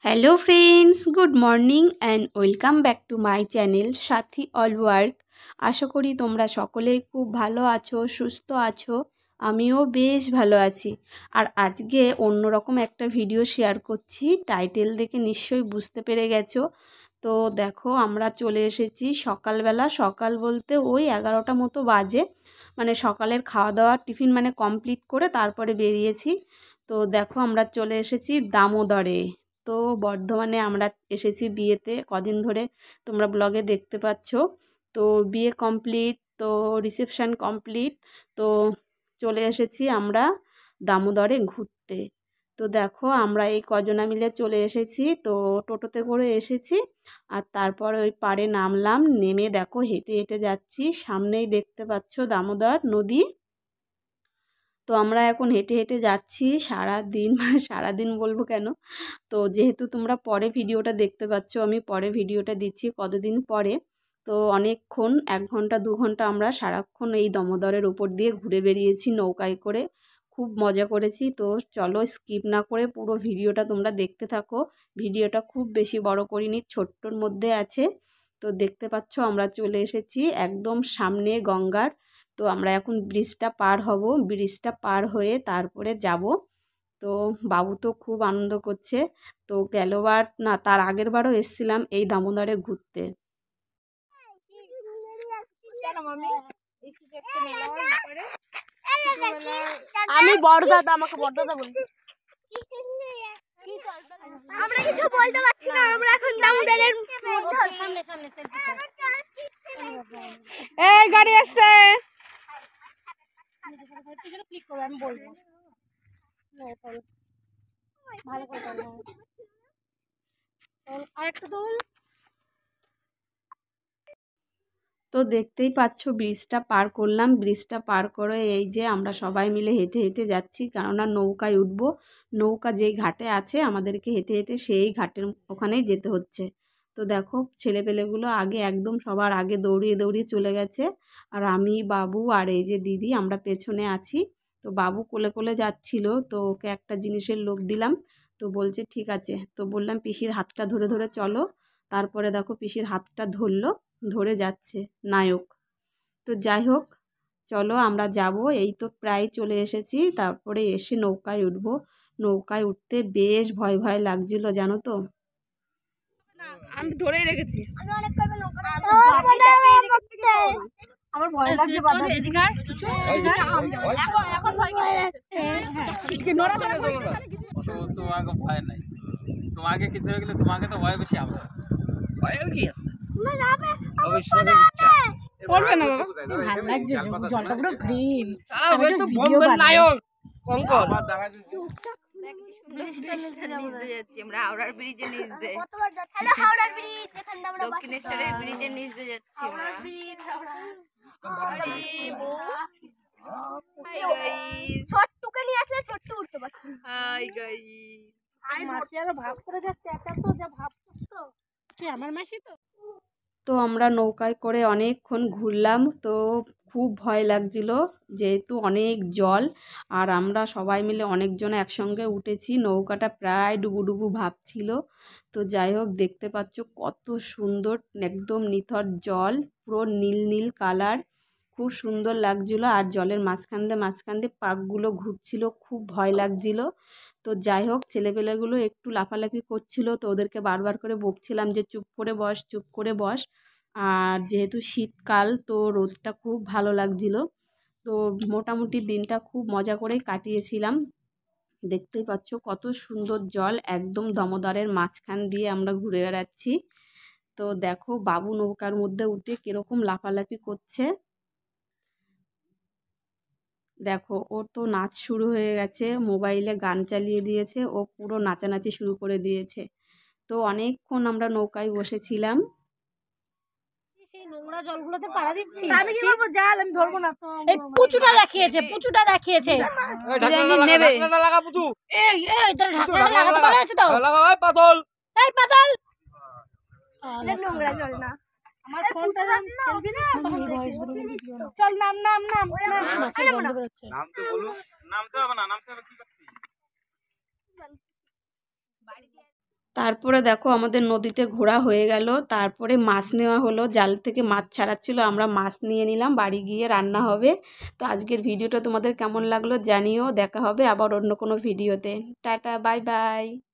Hello friends, good morning and welcome back to my channel Sathi all work. আশা করি তোমরা সকলেই খুব ভালো আছো, সুস্থ আছো। আমিও বেশ ভালো আছি। আর আজকে অন্যরকম একটা ভিডিও শেয়ার করছি। টাইটেল দেখে নিশ্চয়ই বুঝতে পেরে গেছো। তো দেখো, আমরা চলে এসেছি সকালবেলা। সকাল বলতে ওই 11টা মতো বাজে। মানে সকালের খাওয়া দাওয়া টিফিন কমপ্লিট করে তারপরে বেরিয়েছি। তো দেখো, আমরা চলে এসেছি দামোদরে। তো বর্ধমানে আমরা এসেছি বিয়েতে। কদিন ধরে তোমরা ব্লগে দেখতে পাচ্ছ। তো বিয়ে কমপ্লিট, তো রিসেপশন কমপ্লিট, তো চলে এসেছি আমরা দামোদরে ঘুরতে। তো দেখো, আমরা এই কজনা মিলে চলে এসেছি। তো টোটোতে করে এসেছি, আর তারপর ওই পাড়ে নামলাম। নেমে দেখো হেঁটে হেঁটে যাচ্ছি। সামনেই দেখতে পাচ্ছ দামোদর নদী। তো আমরা এখন হেঁটে হেঁটে যাচ্ছি সারাদিন, সারাদিন বলবো কেন, তো যেহেতু তোমরা পরে ভিডিওটা দেখতে পাচ্ছ, আমি পরে ভিডিওটা দিচ্ছি কতদিন পরে। তো অনেকক্ষণ, 1 ঘন্টা 2 ঘন্টা আমরা সারাক্ষণ এই দামোদরের উপর দিয়ে ঘুরে বেরিয়েছি নৌকায় করে। খুব মজা করেছি। তো চলো, স্কিপ না করে পুরো ভিডিওটা তোমরা দেখতে থাকো। ভিডিওটা খুব বেশি বড় করিনি, ছোট্টর মধ্যে আছে। তো দেখতে পাচ্ছ আমরা চলে এসেছি একদম সামনে গঙ্গার। তো আমরা এখন ব্রিজটা পার হব। ব্রিজটা পার হয়ে তারপরে যাব। তো বাবু তো খুব আনন্দ করছে। তো গেলবার না, তার আগের বারও এসেছিলাম এই দামোদরে ঘুরতে। আমি বড়দাদা, আমাকে বড়দাদা বলি। আমরা কিছু বলতে পারছি না, আমরা এখন দামোদরের এই গাড়ি আসছে। ক্লিক করো, আমি বলবো। ভালো করে আরেকটা দোল। তো দেখতেই পাচ্ছ ব্রিজটা পার করলাম। ব্রিজটা পার করে এই যে আমরা সবাই মিলে হেঁটে হেঁটে যাচ্ছি, কেননা নৌকায় উঠবো। নৌকা যেই ঘাটে আছে আমাদেরকে হেঁটে হেঁটে সেই ঘাটের ওখানেই যেতে হচ্ছে। তো দেখো, ছেলেপেলেগুলো আগে, একদম সবার আগে দৌড়িয়ে দৌড়িয়ে চলে গেছে। আর আমি, বাবু আর এই যে দিদি, আমরা পেছনে আছি। তো বাবু কোলে কোলে যাচ্ছিল। তো ওকে একটা জিনিসের লোভ দিলাম। তো বলছে ঠিক আছে। তো বললাম পিসির হাতটা ধরে ধরে চলো। তারপরে দেখো পিসির হাতটা ধরলো, ধরে যাচ্ছে নায়ক। তো যাই হোক, চলো আমরা যাব। এই তো প্রায় চলে এসেছি। তারপরে এসে নৌকায় উঠবো। নৌকায় উঠতে বেশ ভয় ভয় লাগছিল, জানো তো। আমি ধরেই রেখেছি। আমি অনেক করবে নৌকা। আমার ভয় লাগছে বাবা। এদিকে কিছু এখন এখন ভয় লাগছে। নড়াচড়া করিস না তাহলে কিছু। তোমাকে ভয় নাই, তোমাকে কিছু হয়ে গেলে তোমাকে তো ভয় বেশি। আমরা ভয়ের কি আছে? তুমি যাবে অবশ্যই পড়বে না বাবা। ভালো লাগছে, জলটা পুরো গ্রিন। আমি তো বলবেন নায়ক কঙ্কর। ব্রিজটা নিচে যাচ্ছি আমরা, হাওড়ার ব্রিজের নিচ দিয়ে। কতবার যাচ্ছি? হ্যালো হাওড়ার ব্রিজ, এখান দিয়ে আমরা দক্ষিণেশ্বরের ব্রিজের নিচ দিয়ে যাচ্ছি আমরা। হাওড়ার ব্রিজ, হাওড়া। আরে বউ, হাই গাইস, ছোট্টুকে নিয়ে আসলে ছোট্টু উঠতে পারছি। Hi guys. মাসি আরো ভাব করে যাচ্ছে, একা তো যা ভাব করতো। কি আমার মাসি তো। তো আমরা নৌকায় করে অনেকক্ষণ ঘুরলাম। তো খুব ভয় লাগছিল, যেহেতু অনেক জল। আর আমরা সবাই মিলে অনেকজন একসঙ্গে উঠেছি। নৌকাটা প্রায় ডুবুডুবু ভাব ছিল। তো যাই হোক, দেখতে পাচ্ছ কত সুন্দর, একদম নিথর জল, পুরো নীল নীল কালার। খুব সুন্দর লাগছিল। আর জলের মাঝখান দিয়ে পাকগুলো ঘুরছিল, খুব ভয় লাগছিল। তো যাই হোক, ছেলেপেলেগুলো একটু লাফালাফি করছিল। তো ওদেরকে বারবার করে বকছিলাম যে চুপ করে বস, চুপ করে বস। আর যেহেতু শীতকাল, তো রোদটা খুব ভালো লাগছিল। তো মোটামুটি দিনটা খুব মজা করেই কাটিয়েছিলাম। দেখতেই পাচ্ছ কত সুন্দর জল, একদম দামোদরের মাঝখান দিয়ে আমরা ঘুরে বেড়াচ্ছি। তো দেখো, বাবু নৌকার মধ্যে উঠে কিরকম লাফালাফি করছে। দেখো, ওর তো নাচ শুরু হয়ে গেছে। মোবাইলে গান চালিয়ে দিয়েছে, ও পুরো নাচানাচি শুরু করে দিয়েছে। তো অনেকক্ষণ আমরা নৌকায় বসেছিলাম। সেই নোংরা জলগুলোতে পাড়া দিচ্ছি। আমি কি করবো, জাল আমি ধরবো না। এই পুচুটা দেখিয়েছে, পুচুটা দেখিয়েছে। এই ঢাকনা নেবে। লাগা পুচু। এই এই তোর ঢাকনা লাগাতে বলা আছে তো। লাগা ভাই পাতল। এই পাতাল। এটা নোংরা জল না। আমার ফোনটা ফেলবি না, তখন দেখবি। চল নাম নাম নাম নাম। বন্ধ করছে। নাম তো বলুন। নামতে হবে না, নামতে হবে কি করতে? তারপরে দেখো আমাদের নদীতে ঘোরা হয়ে গেল, তারপরে মাছ নেওয়া হলো, জাল থেকে মাছ ছাড়াচ্ছিল, আমরা মাছ নিয়ে নিলাম, বাড়ি গিয়ে রান্না হবে। তো আজকের ভিডিওটা তোমাদের কেমন লাগলো জানিও, দেখা হবে আবার অন্য কোনো ভিডিওতে। Tata, bye bye.